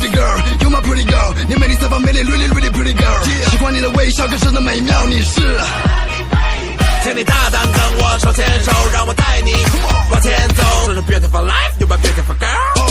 pretty girl, you my pretty girl， 你美丽散发魅力 really really pretty girl， 喜欢你的微笑，更深的美妙，你是。请你大胆跟我手牵手，让我带你往前走。这是 beautiful life， you my beautiful girl。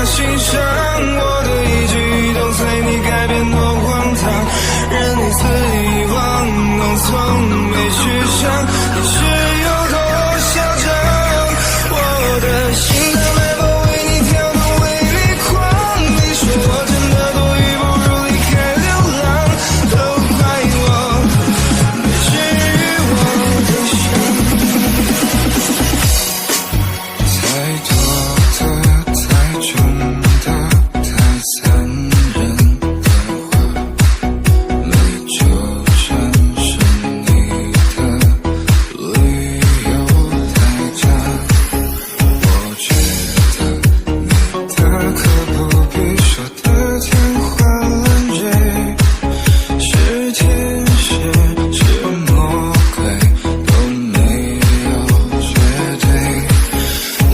心上，我的一举一动随你改变多荒唐，任你肆意玩弄，从没去想你是有多嚣张。我的心脏脉搏为你跳动，为你狂。你说我真的多余，不如离开流浪，都怪我没治愈我的伤。太多的太重的太残忍的话，没纠缠是你的理由太差。我觉得你的可不必说的天花乱坠，是天使是魔鬼都没有绝对。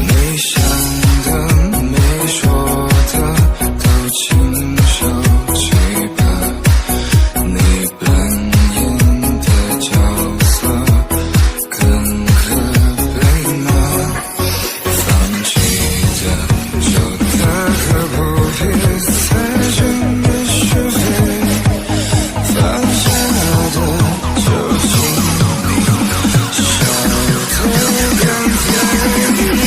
没想的没说的都亲手去吧，你扮演的角色更可悲吗？放弃的就大可不必再争辩是非，放下的就请你少偷干脆。你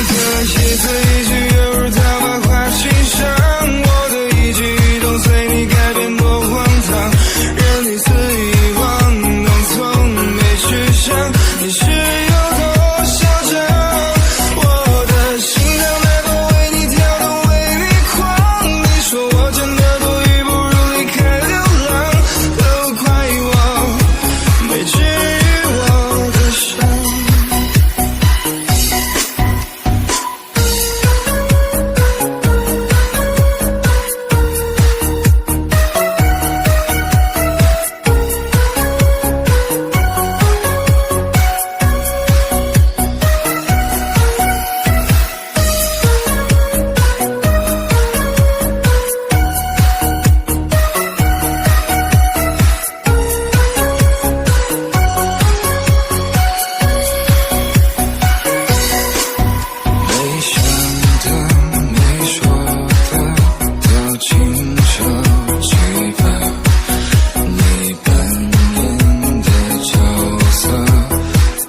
的一字一句犹如刀疤划心上，我的一举一动随你改变多荒唐，任你肆意玩弄，从没去想你是有多嚣张。我的心脏脉搏为你跳动，为你狂。你说我真的多余，不如离开流浪，都怪我没治愈我的伤。没想的没说的都亲手去吧，你扮演的角色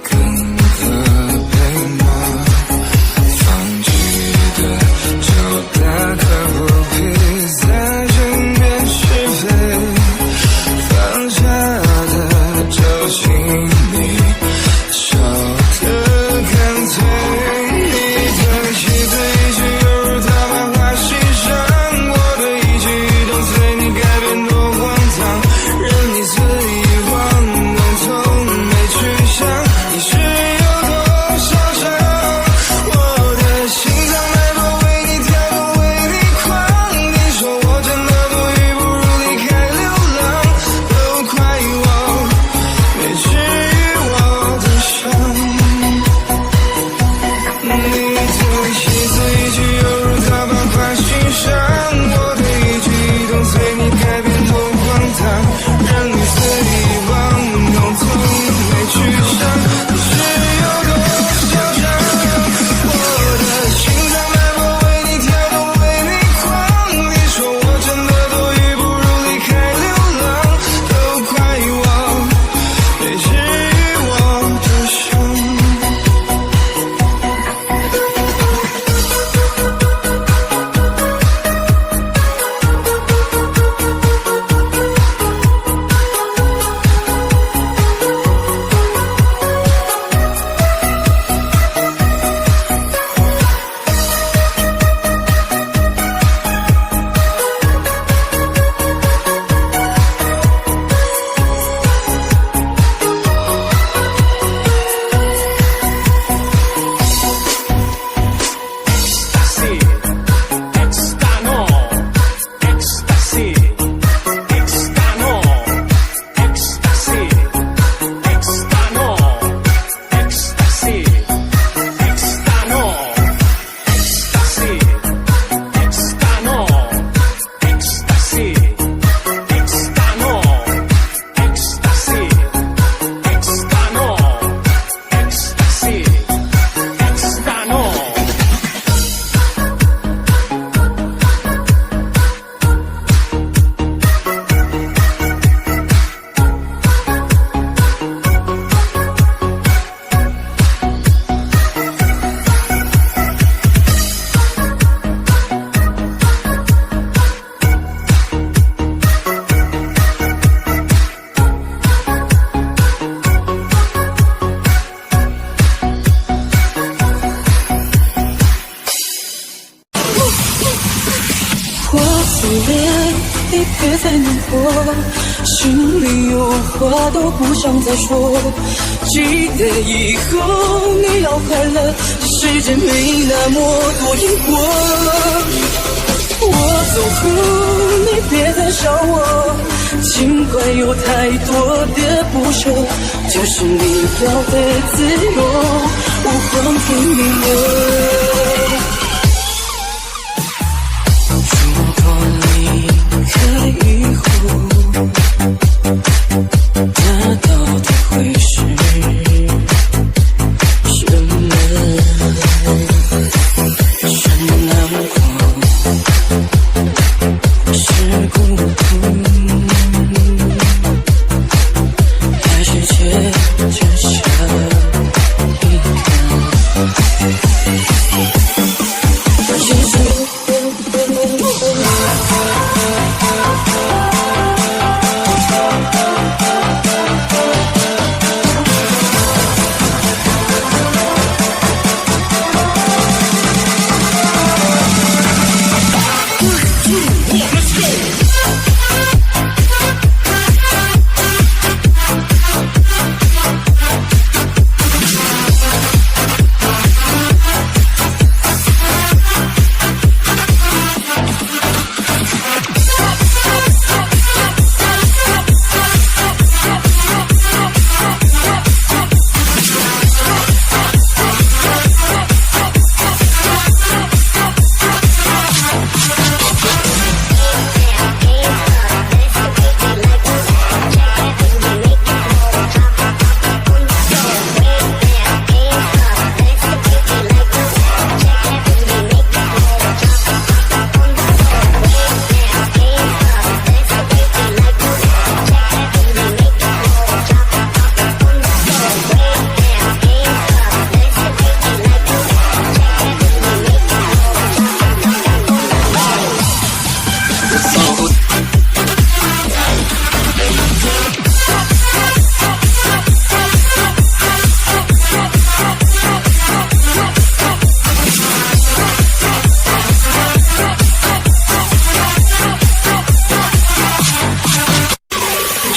更可悲吗？放弃的就大可不必再争辩是非，放下的就请你少得干脆。你的一字一句犹如刀疤划心上，我的一举一动随你改变多荒唐，任你肆意玩弄，从没去想你是有多嚣张。我的心脏脉搏为你跳动，为你狂。你说我真的多余，不如离开流浪，都怪我没治愈我的伤。你的一字一句犹如刀疤划心上，我的一举一动随你改变多荒唐，任你肆意玩弄，从没去想你是有多嚣张。我的心脏脉搏为你跳动，为你狂。你说我真的多余，不如离开流浪，都怪我没治愈我的伤。了，你别再难过，心里有话都不想再说。记得以后你要快乐，世界没那么多因果。我走后，你别再笑我，尽管有太多的不舍，就是你要的自由，我放给你了。如果离开以后，它到底会是什么？是难过，是孤独，还是接着下一个？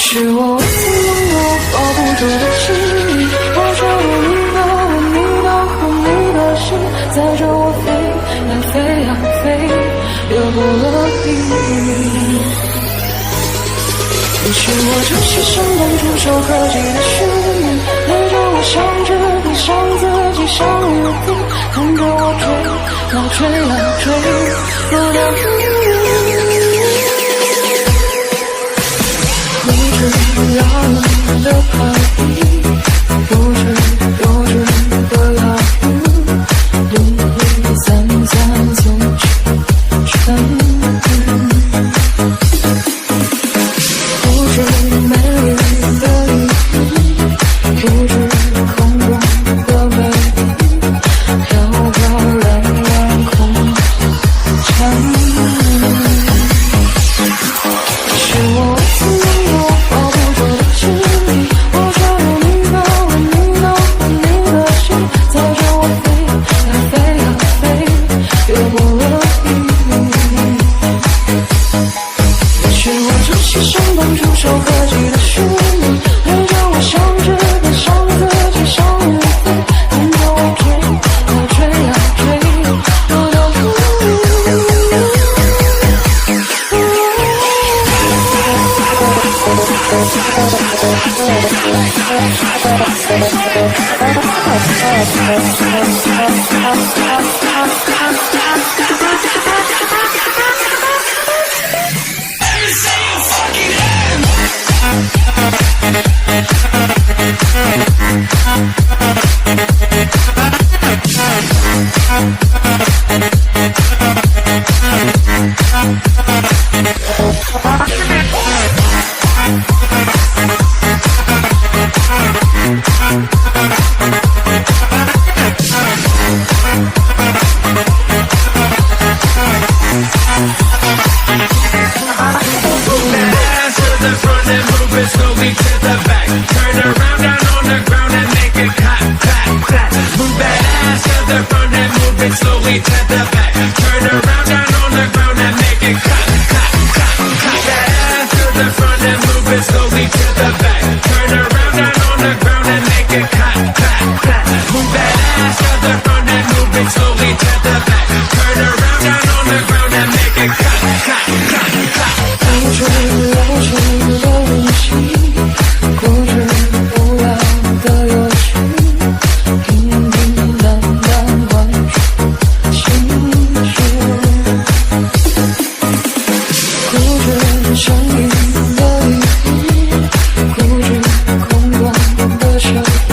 是我自拥有抱不住的心，我想有你的吻，你的恨，你的心，载着我飞呀飞呀飞，越过了地狱。你是我珍惜生动触手可及的幸运，陪着我向着地向自己向日飞，看着我追呀追呀追，落到让人的排比，幼稚幼稚的压抑，零零散散总是沉不知美丽的意义，不知空中的美丽，漂漂亮亮空缠是我自拥有抱不住的心理，我想有你的吻，你的恨，你的心，载着我飞呀飞呀飞，越过了地狱。你是我珍惜生动触手可及的幸运，陪着我向着地向自己向日飞，看着我追呀追呀追，落到slowly to the back. Turn around down on the ground and make it clap, clap, clap. Move that ass to the front and move it slowly to the back. Turn around down on the ground and make it clap, clap. to the back, turn around down on the ground and make it clap, clap, clap, clap. 流水的人心，固执不了的游戏，平平淡淡换取情绪，固执相依的一批，固执空洞的声音，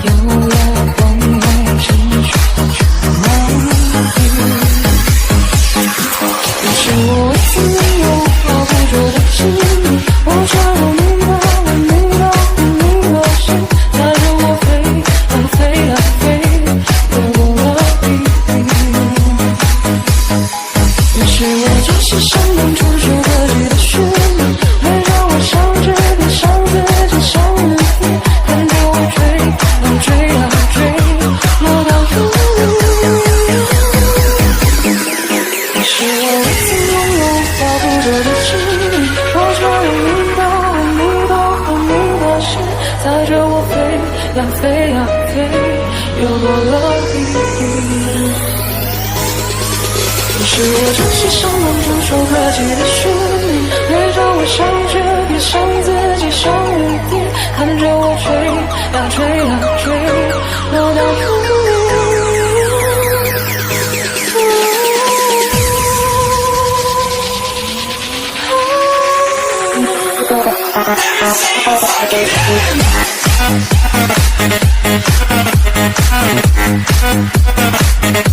摇摇晃晃情绪全忘记。你是我自由发不着的心，我想让你的我你的你的心，带着我飞呀飞呀飞，越过了地平。你是我最喜欢能触手可及的旋律，陪着我向着别向自己向日飞，看着我追追呀追，落到永远。你是我唯一拥有发不着的记忆，我想让你的我你的和你的心，载着我飞呀飞呀飞，越过了地平。你是我最喜欢能触手可及的旋律，陪着我向着别向自己向日跌，看着我追呀追呀追，落到永远。Thank you.